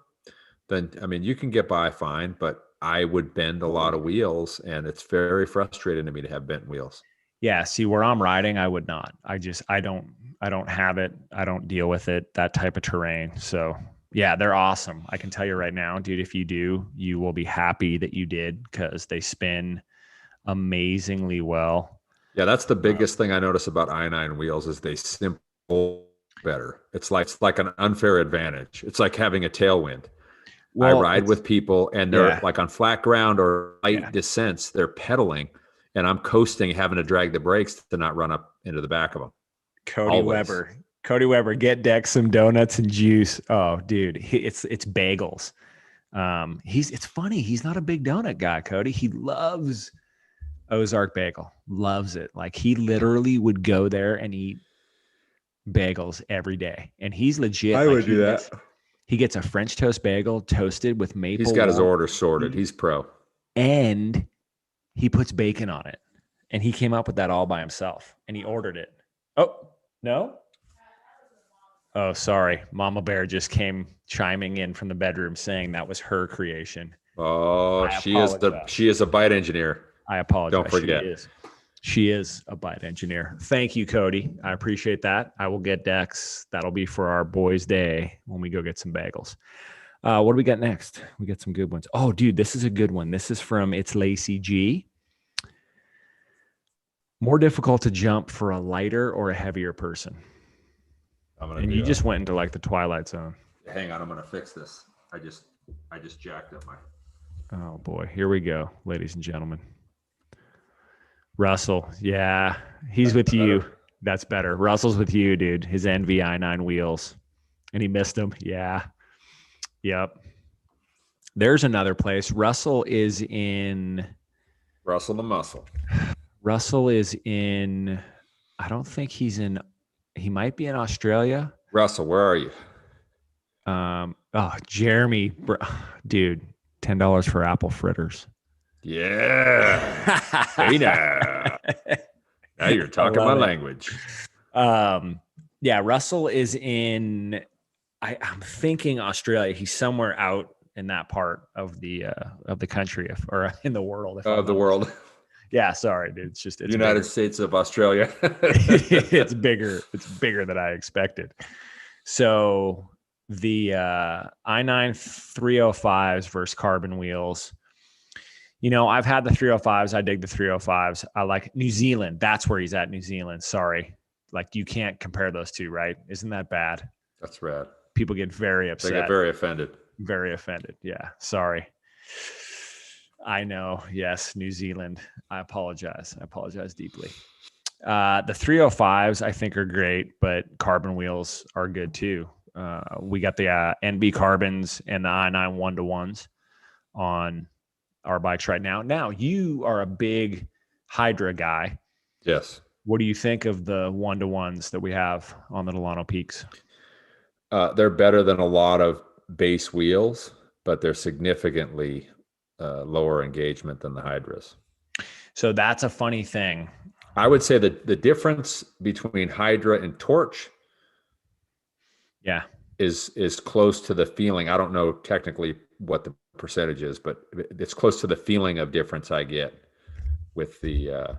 then, I mean, you can get by fine, but I would bend a lot of wheels, and it's very frustrating to me to have bent wheels. Yeah. See, where I'm riding, I would not. I don't have it. I don't deal with it, that type of terrain. So yeah, they're awesome. I can tell you right now, dude, if you do, you will be happy that you did, because they spin amazingly well. Yeah. That's the biggest thing I notice about I-9 wheels is they simple better. It's like an unfair advantage. It's like having a tailwind. Well, I ride with people and they're like on flat ground or light descents, they're pedaling and I'm coasting, having to drag the brakes to not run up into the back of them. Cody Weber, get Dex some donuts and juice. Oh, dude, it's bagels. It's funny. He's not a big donut guy, Cody. He loves Ozark bagel, loves it. Like, he literally would go there and eat bagels every day. And he's legit. I would do that. He gets a French toast bagel toasted with maple. He's got his order sorted. He's pro. And he puts bacon on it. And he came up with that all by himself. And he ordered it. Oh, no? Oh, sorry. Mama Bear just came chiming in from the bedroom saying that was her creation. Oh, she is a bite engineer. I apologize. Don't forget. She is a bite engineer. Thank you, Cody. I appreciate that. I will get Dex. That'll be for our boys' day when we go get some bagels. What do we got next? We got some good ones. Oh, dude, this is a good one. This is from It's Lacey G. More difficult to jump for a lighter or a heavier person? And you just went into like the Twilight Zone. Hang on, I'm gonna fix this. I just jacked up my. Oh boy, here we go, ladies and gentlemen. Russell, yeah, he's with you. That's better. Russell's with you, dude. His NVI9 wheels, and he missed them. Yeah, yep. There's another place. Russell is in. Russell the Muscle. Russell is in. I don't think he's in. He might be in Australia. Russell, where are you? Jeremy, dude, $10 for apple fritters. Yeah. Hey now. Now you're talking my language. Yeah, Russell is in. I'm thinking Australia. He's somewhere out in that part of the country, or in the world. Of the world. Yeah, sorry, dude. It's United bigger. States of Australia. It's bigger. It's bigger than I expected. So the I-9 305s versus carbon wheels. You know, I've had the 305s. I dig the 305s. I like New Zealand. That's where he's at, New Zealand. Sorry. Like, you can't compare those two, right? Isn't that bad? That's rad. People get very upset. They get very offended. Very offended. Yeah. Sorry. I know. Yes. New Zealand. I apologize. I apologize deeply. The 305s I think are great, but carbon wheels are good too. We got the NB carbons and the I-9 1-to-1s on our bikes right now. Now, you are a big Hydra guy. Yes. What do you think of the 1-to-1s that we have on the Delano Peaks? They're better than a lot of base wheels, but they're significantly lower engagement than the Hydras. So that's a funny thing. I would say that the difference between Hydra and Torch is close to the feeling. I don't know technically what the percentage is, but it's close to the feeling of difference I get with the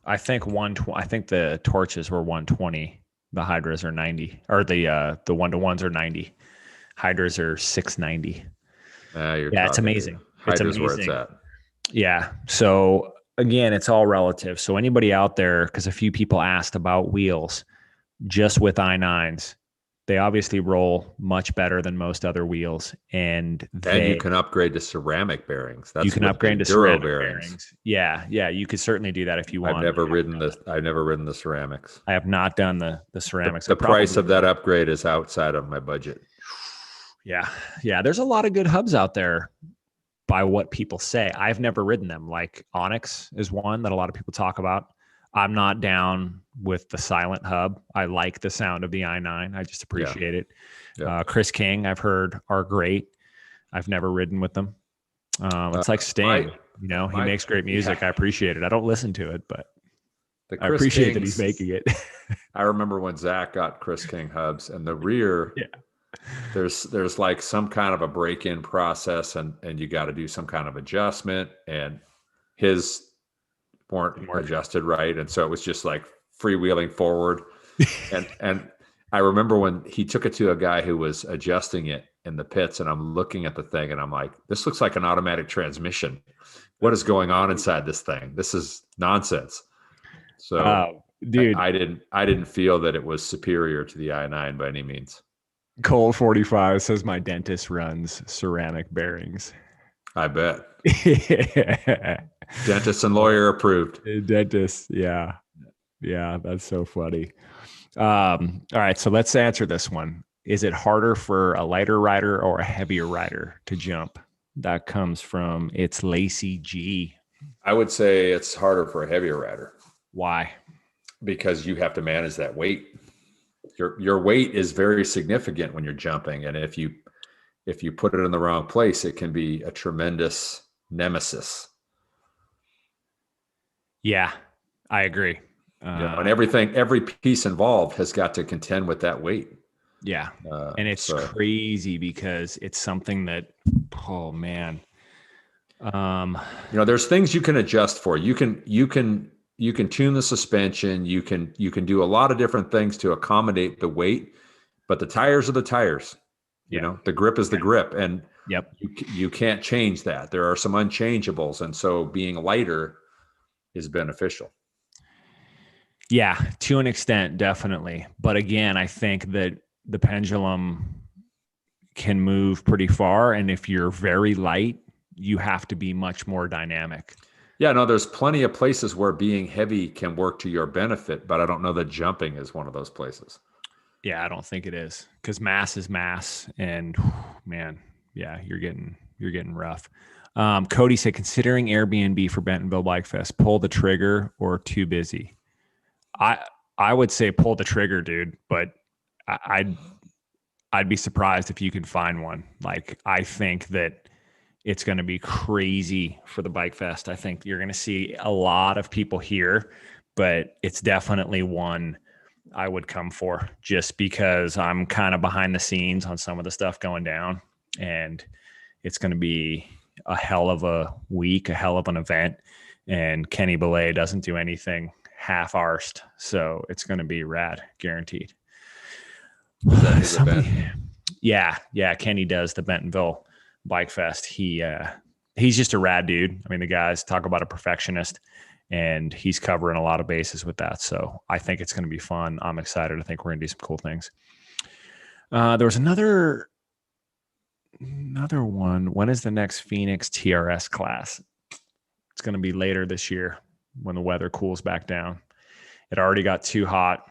I think the Torches were 120, the Hydras are 90, or the 1-to-1s are 90. Hydras are 690. It's amazing. Hydras where it's at. Yeah. So again, it's all relative. So anybody out there, because a few people asked about wheels, just with i9s, they obviously roll much better than most other wheels, and you can upgrade to ceramic bearings. You can upgrade to ceramic bearings. Yeah, you could certainly do that if you want. I've never ridden the ceramics. I have not done the ceramics. The price of that upgrade is outside of my budget. Yeah. There's a lot of good hubs out there by what people say. I've never ridden them. Like Onyx is one that a lot of people talk about. I'm not down with the silent hub. I like the sound of the i9. I just appreciate it. Yeah. Chris King, I've heard, are great. I've never ridden with them. It's like Sting. He makes great music. Yeah. I appreciate it. I don't listen to it, but I appreciate that he's making it. I remember when Zach got Chris King hubs, and the rear, there's like some kind of a break-in process, and you got to do some kind of adjustment, and his weren't adjusted right, and so it was just like freewheeling forward. and I remember when he took it to a guy who was adjusting it in the pits, and I'm looking at the thing and I'm like, this looks like an automatic transmission. What is going on inside this thing? This is nonsense. So dude, I didn't feel that it was superior to the i9 by any means. Cole 45 says my dentist runs ceramic bearings. I bet. Dentist and lawyer approved. Dentist, yeah, that's so funny. All right, so let's answer this one. Is it harder for a lighter rider or a heavier rider to jump? That comes from It's Lacey G. I would say it's harder for a heavier rider. Why? Because you have to manage that weight. Your weight is very significant when you're jumping, and if you put it in the wrong place, it can be a tremendous nemesis. Yeah, I agree. And every piece involved has got to contend with that weight. Yeah. And it's crazy because it's something that, oh man. There's things you can adjust for. You can tune the suspension. You can do a lot of different things to accommodate the weight, but the tires are the tires. The grip is the grip, and you can't change that. There are some unchangeables, and so being lighter is beneficial. Yeah, to an extent, definitely. But again, I think that the pendulum can move pretty far, and if you're very light, you have to be much more dynamic. Yeah, no, there's plenty of places where being heavy can work to your benefit, but I don't know that jumping is one of those places. Yeah, I don't think it is, because mass is mass, and man, yeah, you're getting rough. Cody said, considering Airbnb for Bentonville Bike Fest, pull the trigger or too busy? I would say pull the trigger, dude, but I'd be surprised if you could find one. Like, I think that it's going to be crazy for the Bike Fest. I think you're going to see a lot of people here, but it's definitely one I would come for, just because I'm kind of behind the scenes on some of the stuff going down, and it's going to be a hell of a week, a hell of an event. And Kenny Belay doesn't do anything half-arsed, so it's going to be rad, guaranteed. Yeah, Kenny does the Bentonville Bike Fest. He's just a rad dude. I mean, the guys talk about a perfectionist, and he's covering a lot of bases with that. So I think it's going to be fun. I'm excited. I think we're going to do some cool things. There was another one. When is the next Phoenix TRS class? It's going to be later this year when the weather cools back down. It already got too hot,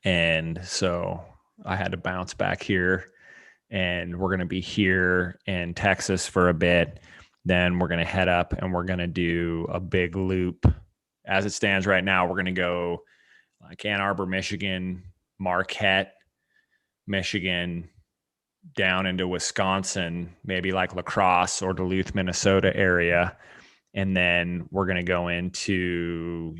and so I had to bounce back here, and we're going to be here in Texas for a bit. Then we're going to head up and we're going to do a big loop. As it stands right now, we're going to go like Ann Arbor, Michigan, Marquette, Michigan, down into Wisconsin, maybe like La Crosse or Duluth, Minnesota area. And then we're going to go into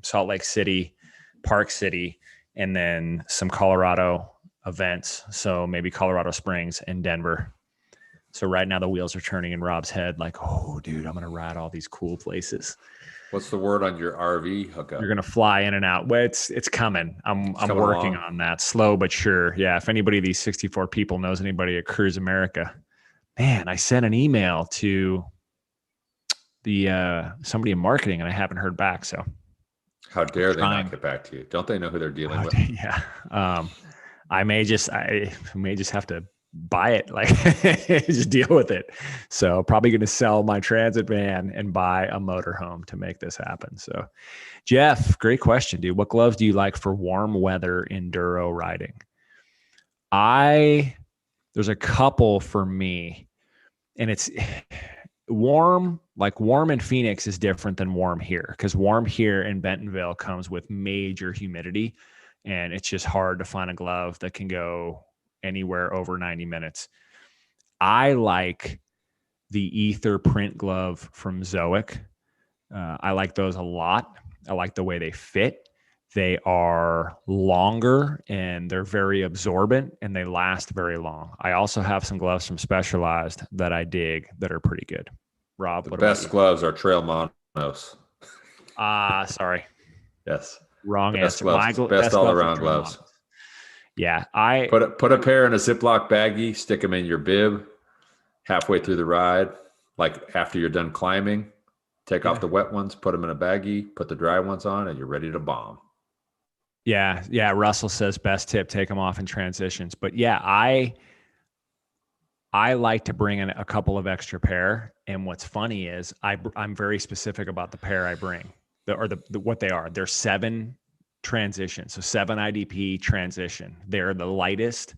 Salt Lake City, Park City, and then some Colorado events. So maybe Colorado Springs and Denver. So right now the wheels are turning in Rob's head like, oh, dude, I'm going to ride all these cool places. What's the word on your RV hookup? You're going to fly in and out. Well, it's coming. I'm working on that, slow but sure. Yeah, if anybody of these 64 people knows anybody at Cruise America, man, I sent an email to somebody in marketing, and I haven't heard back. So how dare they not get back to you? Don't they know who they're dealing with? Yeah. I may just have to buy it, like just deal with it. So probably going to sell my transit van and buy a motorhome to make this happen. So Jeff, great question, dude. What gloves do you like for warm weather enduro riding? There's a couple for me, and it's warm in Phoenix is different than warm here, because warm here in Bentonville comes with major humidity, and it's just hard to find a glove that can go anywhere over 90 minutes. I like the Ether print glove from Zoic. I like those a lot. I like the way they fit. They are longer and they're very absorbent and they last very long. I also have some gloves from Specialized that I dig that are pretty good. Rob, the best gloves are Trail Monos. Sorry. Yes. Wrong best answer. Gloves. Best all around gloves. Yeah. I put a pair in a Ziploc baggie, stick them in your bib halfway through the ride, like after you're done climbing. Take off the wet ones, put them in a baggie, put the dry ones on, and you're ready to bomb. Yeah. Yeah. Russell says best tip, take them off in transitions. But yeah, I like to bring in a couple of extra pair. And what's funny is I'm very specific about the pair I bring, what they are. They're 7 transitions. So 7 IDP transition. They're the lightest,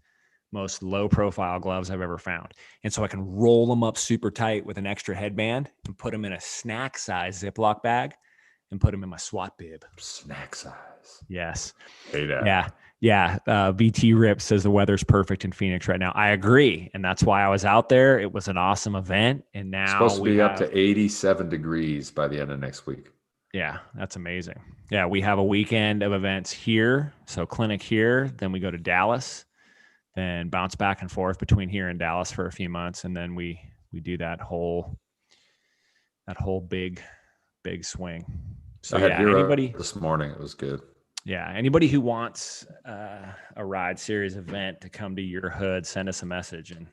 most low profile gloves I've ever found. And so I can roll them up super tight with an extra headband and put them in a snack size Ziploc bag and put them in my SWAT bib. Snack size. Yes. Hey, that. Yeah. Yeah. VT Rip says the weather's perfect in Phoenix right now. I agree. And that's why I was out there. It was an awesome event. And now it's supposed to be up to 87 degrees by the end of next week. Yeah, that's amazing. Yeah, we have a weekend of events here. So clinic here, then we go to Dallas, then bounce back and forth between here and Dallas for a few months. And then we do that whole big swing. So I had anybody this morning, it was good. Yeah. Anybody who wants a Ride Series event to come to your hood, send us a message and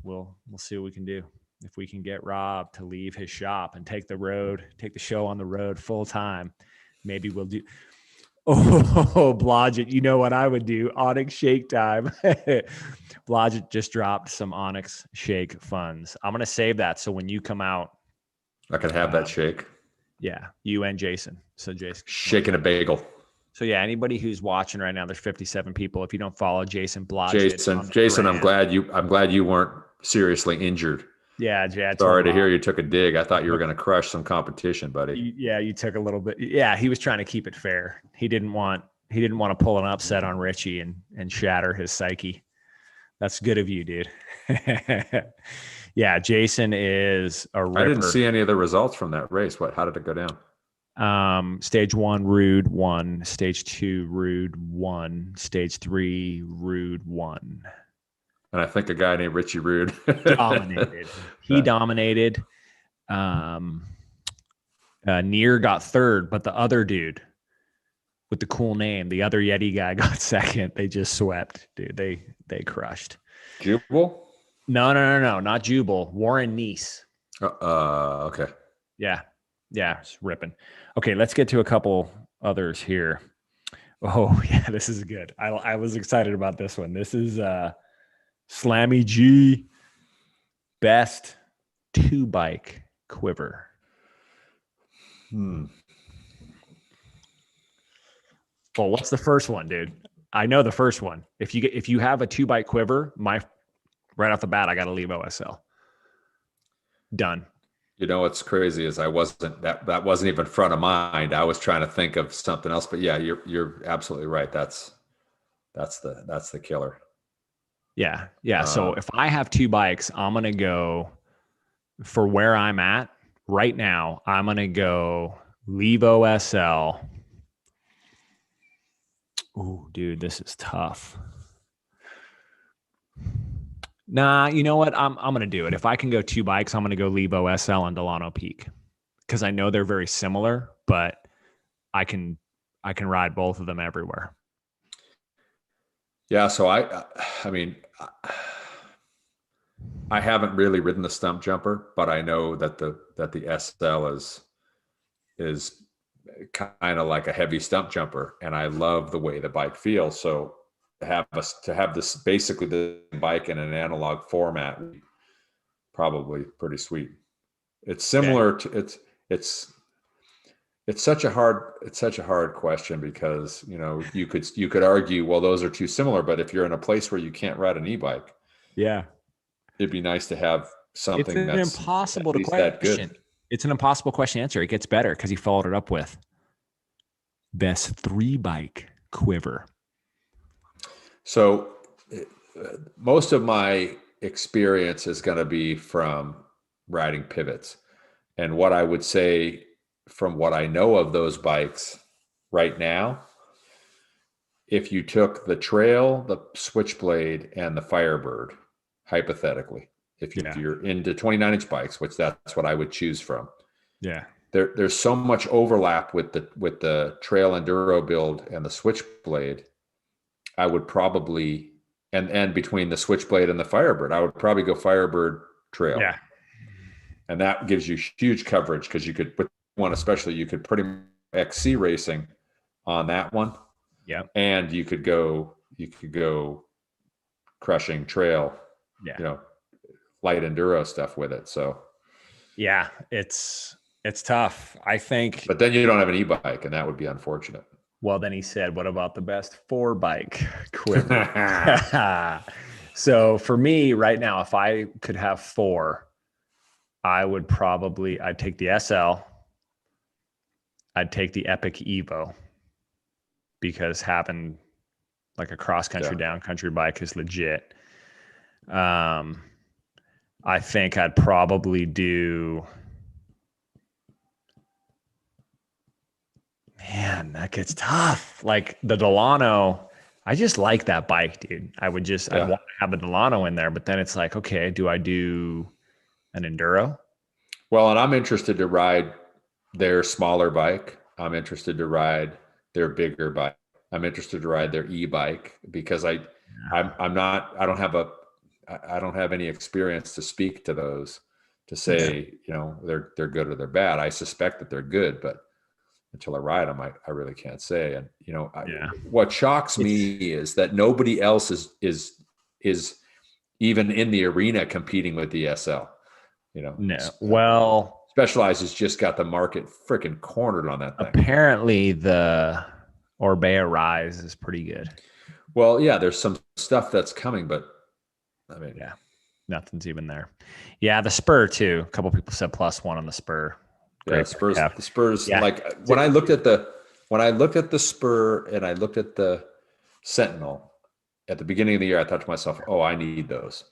we'll see what we can do. If we can get Rob to leave his shop and take the show on the road full time, maybe we'll do. Oh, Blodgett, you know what I would do? Onyx Shake time. Blodgett just dropped some Onyx Shake funds. I'm going to save that. So when you come out, I can have that shake. Yeah. You and Jason. So Jason. Shaking a bagel. So yeah, anybody who's watching right now, there's 57 people. If you don't follow Jason Blodgett. Jason, I'm glad you weren't seriously injured. Yeah, Jad. Sorry to hear you took a dig. I thought you were going to crush some competition, buddy. Yeah, you took a little bit. Yeah, he was trying to keep it fair. He didn't want to pull an upset on Richie and shatter his psyche. That's good of you, dude. Yeah, Jason is a ripper. I didn't see any of the results from that race. How did it go down? Stage 1, Rude 1. Stage 2, Rude 1. Stage 3, Rude 1. And I think a guy named Richie Rude dominated. He dominated. Near got third, but the other dude with the cool name, the other Yeti guy, got second. They just swept, dude. They crushed. Jubal? No, not Jubal. Warren Neese. Okay. Yeah, it's ripping. Okay, let's get to a couple others here. Oh yeah, this is good. I was excited about this one. This is Slammy G best 2-bike quiver. Well, what's the first one, dude? I know the first one. If you have a 2-bike quiver, right off the bat, I got to leave OSL. Done. You know what's crazy is that wasn't even front of mind. I was trying to think of something else, but yeah, you're absolutely right. That's the killer. Yeah. So if I have 2 bikes, I'm going to go for where I'm at right now. I'm going to go Levo SL. Ooh, dude, this is tough. Nah, you know what? I'm going to do it. If I can go 2 bikes, I'm going to go Levo SL and Delano Peak because I know they're very similar, but I can ride both of them everywhere. Yeah, so I mean, I haven't really ridden the stump jumper, but I know that the SL is kind of like a heavy stump jumper, and I love the way the bike feels. So to have this basically the bike in an analog format, probably pretty sweet. It's similar to it's such a hard question because you could argue, well, those are too similar, but if you're in a place where you can't ride an e-bike, Yeah, it'd be nice to have something it's an that's impossible at least that good. It's an impossible question to answer. It gets better because he followed it up with best 3-bike quiver. So most of my experience is going to be from riding pivots. And what I would say from what I know of those bikes right now, if you took the Trail, the Switchblade, and the Firebird, hypothetically, if you're into 29-inch bikes, which that's what I would choose from. Yeah. There's so much overlap with the Trail Enduro build and the Switchblade. I would probably and between the Switchblade and the Firebird, I would probably go Firebird Trail. Yeah. And that gives you huge coverage because you could, with one especially, you could pretty much XC racing on that one. Yeah. And you could go crushing trail, light enduro stuff with it. So yeah, it's tough, I think. But then you don't have an e-bike, and that would be unfortunate. Well, then he said, what about the best 4-bike quiver? So for me right now, if I could have 4, I'd take the SL. I'd take the Epic Evo because having like a cross-country down-country bike is legit. I think I'd probably do... Man, that gets tough. Like the Delano, I just like that bike, dude. I'd want to have the Delano in there, but then it's like, okay, do I do an enduro? Well, and I'm interested to ride their smaller bike. I'm interested to ride their bigger bike. I'm interested to ride their e-bike because I don't have any experience to speak to those to say, they're good or they're bad. I suspect that they're good, but until I ride them, I really can't say. And what shocks me is that nobody else is even in the arena competing with the SL. No. Well, Specialized has just got the market freaking cornered on that thing. Apparently, the Orbea Rise is pretty good. Well, yeah, there's some stuff that's coming, but I mean, nothing's even there. Yeah, the Spur too. A couple people said +1 on the Spur. Yeah, the Spurs. Like when I looked at the Spur and I looked at the Sentinel at the beginning of the year, I thought to myself, "Oh, I need those."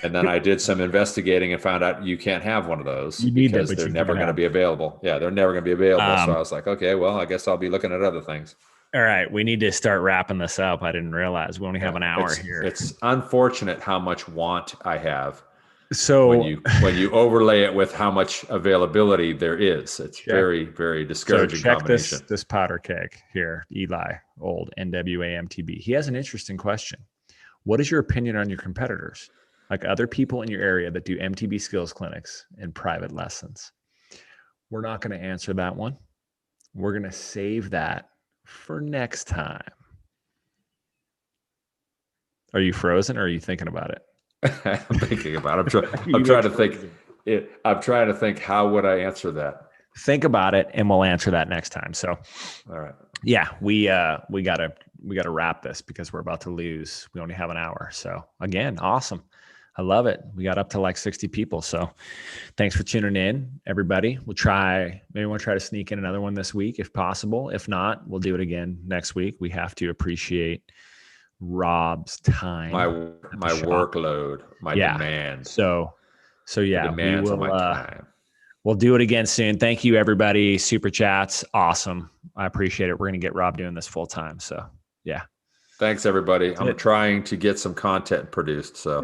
And then I did some investigating and found out you can't have one of those because they're never going to be available. Yeah, they're never going to be available. So I was like, okay, well, I guess I'll be looking at other things. All right, we need to start wrapping this up. I didn't realize we only have an hour here. It's unfortunate how much want I have. So when you overlay it with how much availability there is, it's very, very discouraging. So check combination. This powder keg here, Eli, old NWAMTB. He has an interesting question. What is your opinion on your competitors, like other people in your area that do MTB skills clinics and private lessons? We're not going to answer that one. We're going to save that for next time. Are you frozen or are you thinking about it? I'm thinking about it. I'm trying to think. I'm trying to think. How would I answer that? Think about it, and we'll answer that next time. So, all right. Yeah, we gotta wrap this because we're about to lose. We only have an hour. So again, awesome. I love it. We got up to like 60 people. So thanks for tuning in, everybody. We'll try to sneak in another one this week if possible. If not, we'll do it again next week. We have to appreciate Rob's time, my workload, my demands. So yeah, demands on my time. We'll do it again soon. Thank you, everybody. Super chats, awesome. I appreciate it. We're gonna get Rob doing this full time. So yeah, thanks everybody. I'm trying to get some content produced, so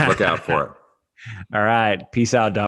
look out for it. All right, peace out, Doug.